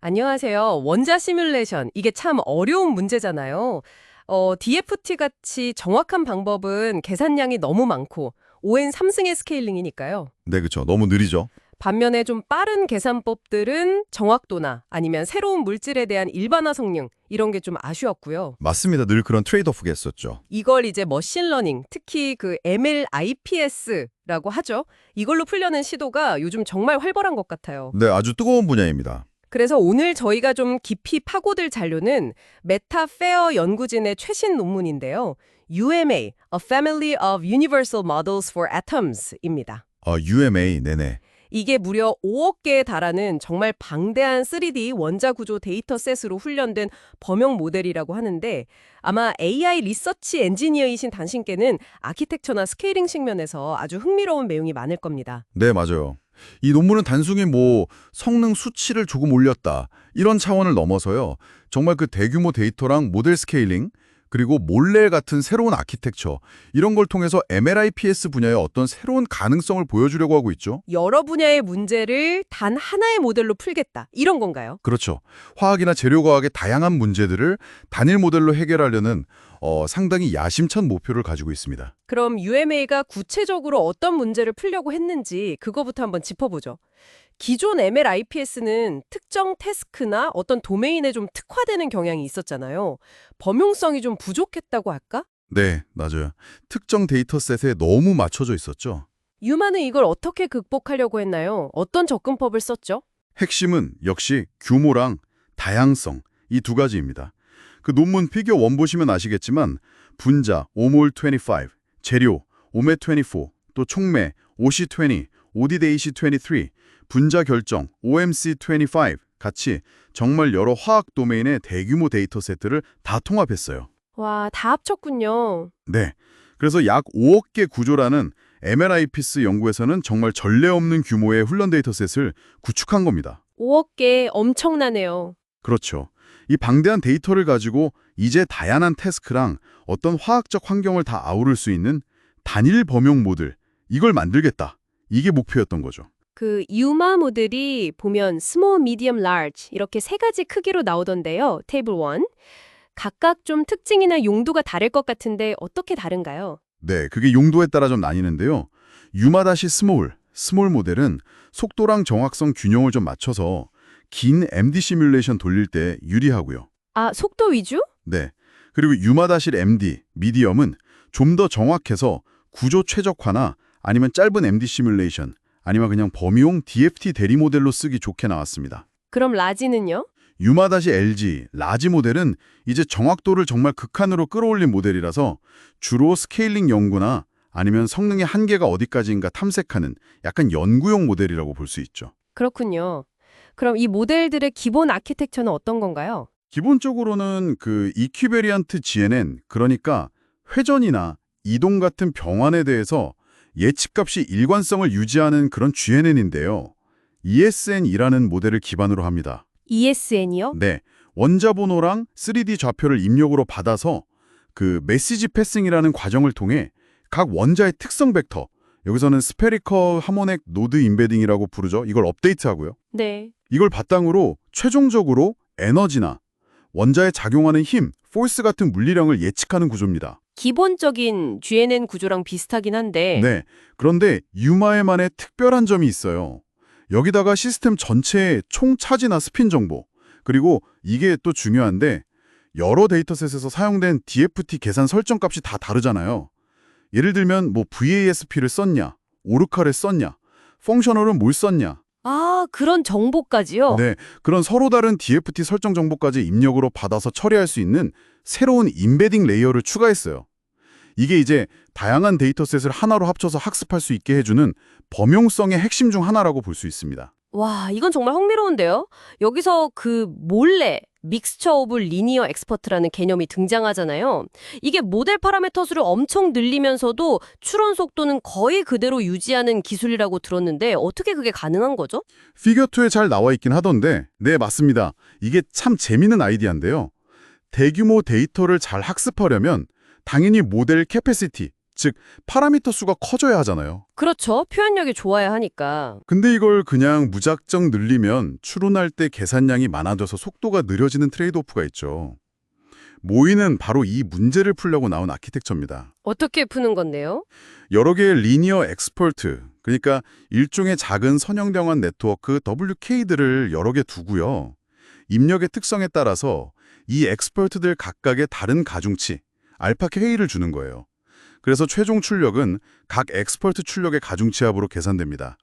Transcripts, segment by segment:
안녕하세요. 원자 시뮬레이션. 이게 참 어려운 문제잖아요. DFT 같이 정확한 방법은 계산량이 너무 많고 ON 3승의 스케일링이니까요. 네, 그렇죠. 너무 느리죠. 반면에 좀 빠른 계산법들은 정확도나 아니면 새로운 물질에 대한 일반화 성능 이런 게 좀 아쉬웠고요. 맞습니다. 늘 그런 트레이드오프가 있었죠. 이걸 이제 머신러닝, 특히 그 MLIPS라고 하죠. 이걸로 풀려는 시도가 요즘 정말 활발한 것 같아요. 네, 아주 뜨거운 분야입니다. 그래서 오늘 저희가 좀 깊이 파고들 자료는 메타페어 연구진의 최신 논문인데요. UMA, A Family of Universal Models for Atoms입니다. UMA, 네네. 이게 무려 5억 개에 달하는 정말 방대한 3D 원자 구조 데이터셋으로 훈련된 범용 모델이라고 하는데 아마 AI 리서치 엔지니어이신 당신께는 아키텍처나 스케일링 측면에서 아주 흥미로운 내용이 많을 겁니다. 네, 맞아요. 이 논문은 단순히 성능 수치를 조금 올렸다 이런 차원을 넘어서요. 정말 그 대규모 데이터랑 모델 스케일링 그리고 몰렐 같은 새로운 아키텍처 이런 걸 통해서 MLIPS 분야의 어떤 새로운 가능성을 보여주려고 하고 있죠. 여러 분야의 문제를 단 하나의 모델로 풀겠다. 이런 건가요? 그렇죠. 화학이나 재료과학의 다양한 문제들을 단일 모델로 해결하려는 상당히 야심찬 목표를 가지고 있습니다. 그럼 UMA가 구체적으로 어떤 문제를 풀려고 했는지 그거부터 한번 짚어보죠. 기존 MLIPS는 특정 태스크나 어떤 도메인에 좀 특화되는 경향이 있었잖아요. 범용성이 좀 부족했다고 할까? 네, 맞아요. 특정 데이터셋에 너무 맞춰져 있었죠. 유마는 이걸 어떻게 극복하려고 했나요? 어떤 접근법을 썼죠? 핵심은 역시 규모랑 다양성 이 두 가지입니다. 그 논문 피겨 1 보시면 아시겠지만 분자 오몰25, 재료 오메24, 또 촉매 오시20, 오디데이시23, 분자 결정 OMC25 같이 정말 여러 화학 도메인의 대규모 데이터셋들을 다 통합했어요. 와, 다 합쳤군요. 네, 그래서 약 5억 개 구조라는 MLIPS 연구에서는 정말 전례 없는 규모의 훈련 데이터셋을 구축한 겁니다. 5억 개 엄청나네요. 그렇죠. 이 방대한 데이터를 가지고 이제 다양한 태스크랑 어떤 화학적 환경을 다 아우를 수 있는 단일 범용 모델, 이걸 만들겠다. 이게 목표였던 거죠. 그 유마 모델이 보면 small, medium, large 이렇게 세 가지 크기로 나오던데요. 테이블 1. 각각 좀 특징이나 용도가 다를 것 같은데 어떻게 다른가요? 네, 그게 용도에 따라 좀 나뉘는데요. 스몰 모델은 속도랑 정확성 균형을 좀 맞춰서 긴 MD 시뮬레이션 돌릴 때 유리하고요. 아, 속도 위주? 네, 그리고 MD, 미디엄은 좀 더 정확해서 구조 최적화나 아니면 짧은 MD 시뮬레이션, 아니면 그냥 범위용 DFT 대리 모델로 쓰기 좋게 나왔습니다. 그럼 라지는요? LG, 라지 모델은 이제 정확도를 정말 극한으로 끌어올린 모델이라서 주로 스케일링 연구나 아니면 성능의 한계가 어디까지인가 탐색하는 약간 연구용 모델이라고 볼 수 있죠. 그렇군요. 그럼 이 모델들의 기본 아키텍처는 어떤 건가요? 기본적으로는 그 이퀴베리언트 GNN, 그러니까 회전이나 이동 같은 병환에 대해서 예측값이 일관성을 유지하는 그런 GNN인데요. ESN이라는 모델을 기반으로 합니다. ESN이요? 네, 원자 번호랑 3D 좌표를 입력으로 받아서 그 메시지 패싱이라는 과정을 통해 각 원자의 특성 벡터, 여기서는 스페리컬 하모닉 노드 임베딩이라고 부르죠. 이걸 업데이트하고요. 네. 이걸 바탕으로 최종적으로 에너지나 원자에 작용하는 힘, 포스 같은 물리량을 예측하는 구조입니다. 기본적인 GNN 구조랑 비슷하긴 한데 네, 그런데 유마에만의 특별한 점이 있어요. 여기다가 시스템 전체의 총 차지나 스핀 정보, 그리고 이게 또 중요한데 여러 데이터셋에서 사용된 DFT 계산 설정 값이 다 다르잖아요. 예를 들면 VASP를 썼냐, 오르카를 썼냐, 펑셔널은 뭘 썼냐. 아, 그런 정보까지요? 네, 그런 서로 다른 DFT 설정 정보까지 입력으로 받아서 처리할 수 있는 새로운 임베딩 레이어를 추가했어요. 이게 이제 다양한 데이터셋을 하나로 합쳐서 학습할 수 있게 해주는 범용성의 핵심 중 하나라고 볼 수 있습니다. 와, 이건 정말 흥미로운데요? 여기서 그 몰래 믹스처 오브 리니어 엑스퍼트라는 개념이 등장하잖아요. 이게 모델 파라미터 수를 엄청 늘리면서도 추론 속도는 거의 그대로 유지하는 기술이라고 들었는데 어떻게 그게 가능한 거죠? 피겨 2에 잘 나와 있긴 하던데 네, 맞습니다. 이게 참 재미있는 아이디어인데요. 대규모 데이터를 잘 학습하려면 당연히 모델 캐패시티, 즉 파라미터 수가 커져야 하잖아요. 그렇죠. 표현력이 좋아야 하니까. 근데 이걸 그냥 무작정 늘리면 추론할 때 계산량이 많아져서 속도가 느려지는 트레이드오프가 있죠. 모이는 바로 이 문제를 풀려고 나온 아키텍처입니다. 어떻게 푸는 건데요? 여러 개의 리니어 엑스퍼트, 그러니까 일종의 작은 선형대환 네트워크 WK들을 여러 개 두고요. 입력의 특성에 따라서 이 엑스퍼트들 각각의 다른 가중치, 알파 K를 주는 거예요. 그래서 최종 출력은 각 엑스퍼트 출력의 가중치합으로 계산됩니다.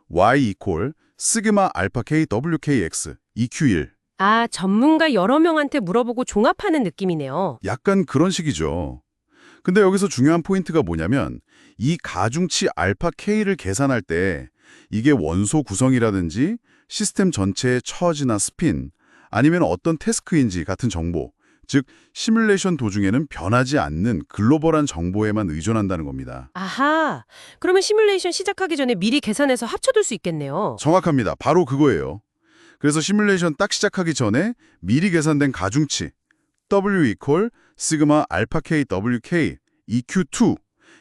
Y equal 시그마 알파 K WKX EQ1. 아, 전문가 여러 명한테 물어보고 종합하는 느낌이네요. 약간 그런 식이죠. 근데 여기서 중요한 포인트가 뭐냐면 이 가중치 알파 K를 계산할 때 이게 원소 구성이라든지 시스템 전체의 처지나 스핀 아니면 어떤 태스크인지 같은 정보, 즉 시뮬레이션 도중에는 변하지 않는 글로벌한 정보에만 의존한다는 겁니다. 아하, 그러면 시뮬레이션 시작하기 전에 미리 계산해서 합쳐둘 수 있겠네요. 정확합니다. 바로 그거예요. 그래서 시뮬레이션 딱 시작하기 전에 미리 계산된 가중치 W equal 시그마 알파 K WK EQ2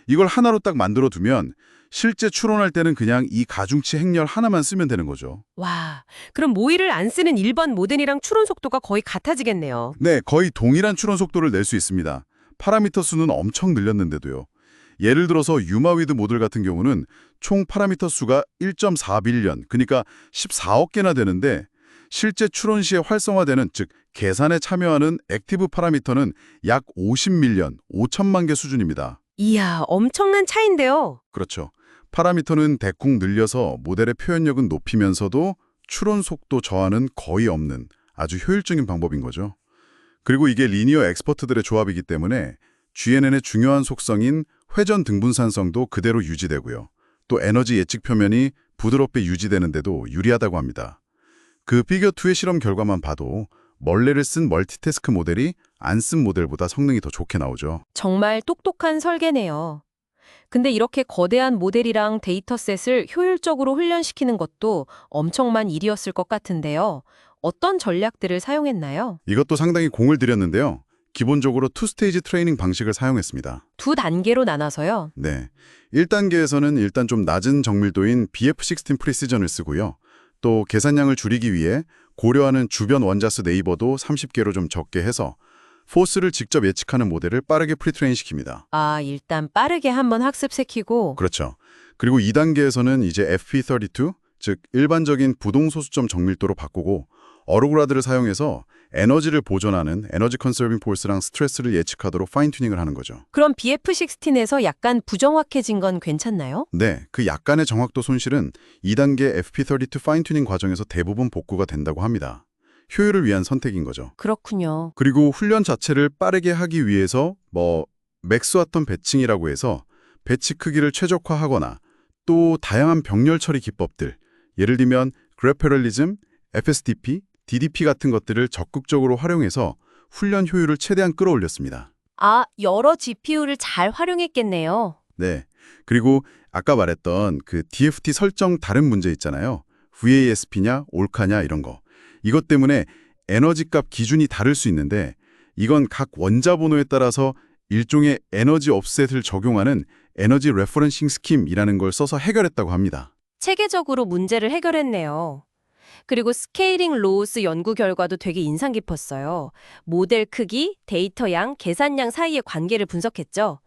이걸 하나로 딱 만들어 두면 실제 추론할 때는 그냥 이 가중치 행렬 하나만 쓰면 되는 거죠. 와, 그럼 모의를 안 쓰는 일반 모델이랑 추론 속도가 거의 같아지겠네요. 네, 거의 동일한 추론 속도를 낼 수 있습니다. 파라미터 수는 엄청 늘렸는데도요. 예를 들어서 유마위드 모델 같은 경우는 총 파라미터 수가 1.4빌리언, 그러니까 14억 개나 되는데 실제 추론 시에 활성화되는, 즉 계산에 참여하는 액티브 파라미터는 약 50밀리언, 5천만 개 수준입니다. 이야, 엄청난 차이인데요. 그렇죠. 파라미터는 대폭 늘려서 모델의 표현력은 높이면서도 추론 속도 저하는 거의 없는 아주 효율적인 방법인 거죠. 그리고 이게 리니어 엑스퍼트들의 조합이기 때문에 GNN의 중요한 속성인 회전 등분산성도 그대로 유지되고요. 또 에너지 예측 표면이 부드럽게 유지되는데도 유리하다고 합니다. 그 피겨2의 실험 결과만 봐도 멀레를 쓴 멀티태스크 모델이 안 쓴 모델보다 성능이 더 좋게 나오죠. 정말 똑똑한 설계네요. 근데 이렇게 거대한 모델이랑 데이터셋을 효율적으로 훈련시키는 것도 엄청난 일이었을 것 같은데요. 어떤 전략들을 사용했나요? 이것도 상당히 공을 들였는데요. 기본적으로 투스테이지 트레이닝 방식을 사용했습니다. 두 단계로 나눠서요. 네, 1단계에서는 일단 좀 낮은 정밀도인 BF16 프리시전을 쓰고요. 또 계산량을 줄이기 위해 고려하는 주변 원자수 네이버도 30개로 좀 적게 해서 포스를 직접 예측하는 모델을 빠르게 프리트레인 시킵니다. 아, 일단 빠르게 한번 학습시키고. 그렇죠. 그리고 2단계에서는 이제 FP32, 즉 일반적인 부동소수점 정밀도로 바꾸고 어로그라드를 사용해서 에너지를 보존하는 에너지 컨서빙 폴스랑 스트레스를 예측하도록 파인 튜닝을 하는 거죠. 그럼 BF16에서 약간 부정확해진 건 괜찮나요? 네, 그 약간의 정확도 손실은 2단계 FP32 파인 튜닝 과정에서 대부분 복구가 된다고 합니다. 효율을 위한 선택인 거죠. 그렇군요. 그리고 훈련 자체를 빠르게 하기 위해서 맥스와턴 배칭이라고 해서 배치 크기를 최적화하거나 또 다양한 병렬 처리 기법들, 예를 들면 그래퍼럴리즘, FSDP, DDP 같은 것들을 적극적으로 활용해서 훈련 효율을 최대한 끌어올렸습니다. 아, 여러 GPU를 잘 활용했겠네요. 네. 그리고 아까 말했던 그 DFT 설정 다른 문제 있잖아요. VASP냐, 올카냐 이런 거. 이것 때문에 에너지 값 기준이 다를 수 있는데 이건 각 원자 번호에 따라서 일종의 에너지 옵셋을 적용하는 에너지 레퍼런싱 스킴이라는 걸 써서 해결했다고 합니다. 체계적으로 문제를 해결했네요. 그리고 스케일링 로스 연구 결과도 되게 인상 깊었어요. 모델 크기, 데이터 양, 계산량 사이의 관계를 분석했죠.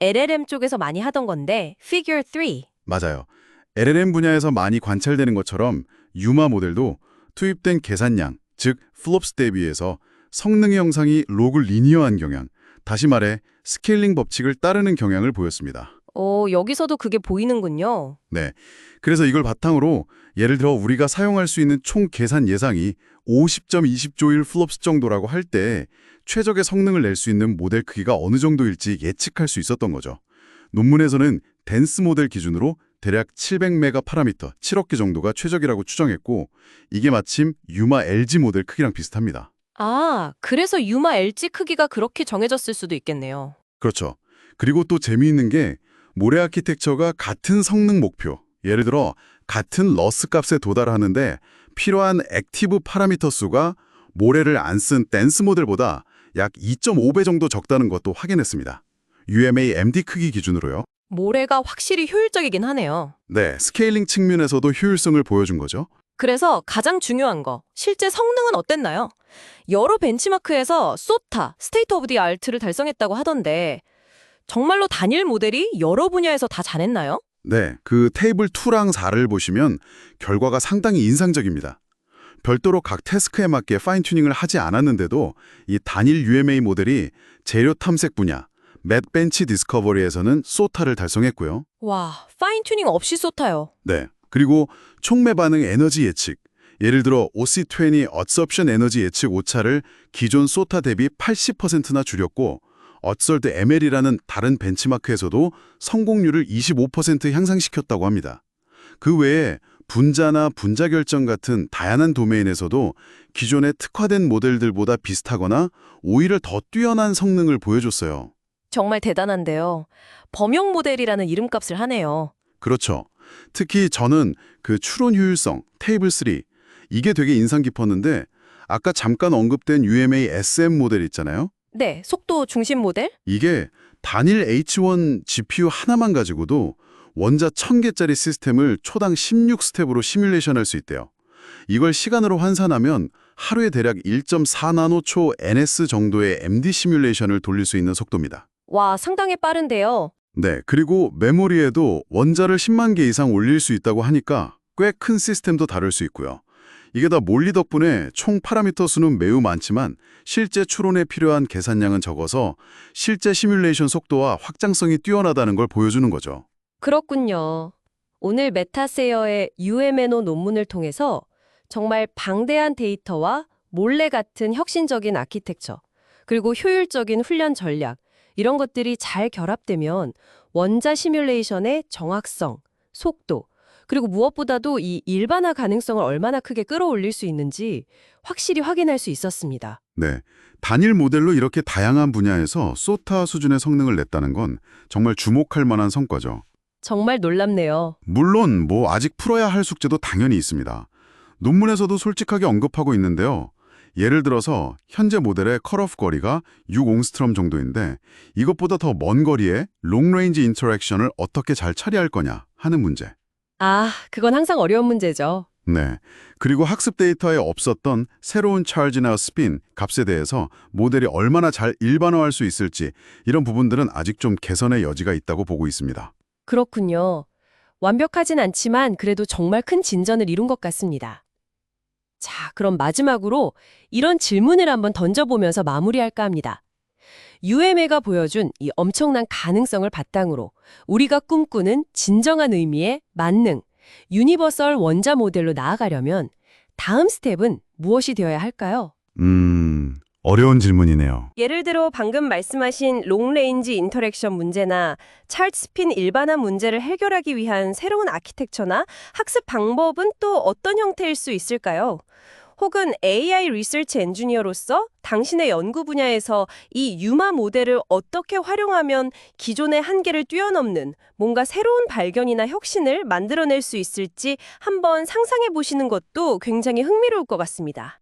LLM 쪽에서 많이 하던 건데 Figure 3. 맞아요. LLM 분야에서 많이 관찰되는 것처럼 유마 모델도 투입된 계산량, 즉 플롭스 대비해서 성능의 형상이 로그 리니어한 경향, 다시 말해 스케일링 법칙을 따르는 경향을 보였습니다. 여기서도 그게 보이는군요. 네, 그래서 이걸 바탕으로 예를 들어 우리가 사용할 수 있는 총 계산 예상이 50.20조일 플롭스 정도라고 할 때 최적의 성능을 낼 수 있는 모델 크기가 어느 정도일지 예측할 수 있었던 거죠. 논문에서는 덴스 모델 기준으로 대략 700메가 파라미터, 7억 개 정도가 최적이라고 추정했고 이게 마침 유마 LG 모델 크기랑 비슷합니다. 아, 그래서 유마 LG 크기가 그렇게 정해졌을 수도 있겠네요. 그렇죠. 그리고 또 재미있는 게 모래 아키텍처가 같은 성능 목표, 예를 들어 같은 러스 값에 도달하는데 필요한 액티브 파라미터 수가 모래를 안 쓴 댄스 모델보다 약 2.5배 정도 적다는 것도 확인했습니다. UMA MD 크기 기준으로요. 모래가 확실히 효율적이긴 하네요. 네, 스케일링 측면에서도 효율성을 보여준 거죠. 그래서 가장 중요한 거, 실제 성능은 어땠나요? 여러 벤치마크에서 SOTA, 스테이트 오브 디 아트를 달성했다고 하던데 정말로 단일 모델이 여러 분야에서 다 잘했나요? 네, 그 테이블 2랑 4를 보시면 결과가 상당히 인상적입니다. 별도로 각 태스크에 맞게 파인 튜닝을 하지 않았는데도 이 단일 UMA 모델이 재료 탐색 분야, 맷 벤치 디스커버리에서는 소타를 달성했고요. 와, 파인 튜닝 없이 SOTA요. 네, 그리고 촉매 반응 에너지 예측, 예를 들어 OC20 어섭션 에너지 예측 오차를 기존 소타 대비 80%나 줄였고 어설드 ML이라는 다른 벤치마크에서도 성공률을 25% 향상시켰다고 합니다. 그 외에 분자나 분자 결정 같은 다양한 도메인에서도 기존의 특화된 모델들보다 비슷하거나 오히려 더 뛰어난 성능을 보여줬어요. 정말 대단한데요. 범용 모델이라는 이름값을 하네요. 그렇죠. 특히 저는 그 추론 효율성, 테이블 3, 이게 되게 인상 깊었는데 아까 잠깐 언급된 UMA SM 모델 있잖아요. 네, 속도 중심 모델? 이게 단일 H1 GPU 하나만 가지고도 원자 1000개짜리 시스템을 초당 16스텝으로 시뮬레이션할 수 있대요. 이걸 시간으로 환산하면 하루에 대략 1.4나노초 NS 정도의 MD 시뮬레이션을 돌릴 수 있는 속도입니다. 와, 상당히 빠른데요. 네, 그리고 메모리에도 원자를 10만 개 이상 올릴 수 있다고 하니까 꽤 큰 시스템도 다룰 수 있고요. 이게 다 몰리 덕분에 총 파라미터 수는 매우 많지만 실제 추론에 필요한 계산량은 적어서 실제 시뮬레이션 속도와 확장성이 뛰어나다는 걸 보여주는 거죠. 그렇군요. 오늘 메타세어의 UMNO 논문을 통해서 정말 방대한 데이터와 몰래 같은 혁신적인 아키텍처, 그리고 효율적인 훈련 전략, 이런 것들이 잘 결합되면 원자 시뮬레이션의 정확성, 속도, 그리고 무엇보다도 이 일반화 가능성을 얼마나 크게 끌어올릴 수 있는지 확실히 확인할 수 있었습니다. 네, 단일 모델로 이렇게 다양한 분야에서 소타 수준의 성능을 냈다는 건 정말 주목할 만한 성과죠. 정말 놀랍네요. 물론 아직 풀어야 할 숙제도 당연히 있습니다. 논문에서도 솔직하게 언급하고 있는데요. 예를 들어서 현재 모델의 컷오프 거리가 6옹스트럼 정도인데 이것보다 더 먼 거리의 롱레인지 인터랙션을 어떻게 잘 처리할 거냐 하는 문제. 아, 그건 항상 어려운 문제죠. 네. 그리고 학습 데이터에 없었던 새로운 차지나 스핀 값에 대해서 모델이 얼마나 잘 일반화할 수 있을지 이런 부분들은 아직 좀 개선의 여지가 있다고 보고 있습니다. 그렇군요. 완벽하진 않지만 그래도 정말 큰 진전을 이룬 것 같습니다. 자, 그럼 마지막으로 이런 질문을 한번 던져보면서 마무리할까 합니다. UMA가 보여준 이 엄청난 가능성을 바탕으로 우리가 꿈꾸는 진정한 의미의 만능, 유니버설 원자 모델로 나아가려면 다음 스텝은 무엇이 되어야 할까요? 어려운 질문이네요. 예를 들어 방금 말씀하신 롱레인지 인터랙션 문제나 찰트 스핀 일반화 문제를 해결하기 위한 새로운 아키텍처나 학습 방법은 또 어떤 형태일 수 있을까요? 혹은 AI 리서치 엔지니어로서 당신의 연구 분야에서 이 유마 모델을 어떻게 활용하면 기존의 한계를 뛰어넘는 뭔가 새로운 발견이나 혁신을 만들어낼 수 있을지 한번 상상해 보시는 것도 굉장히 흥미로울 것 같습니다.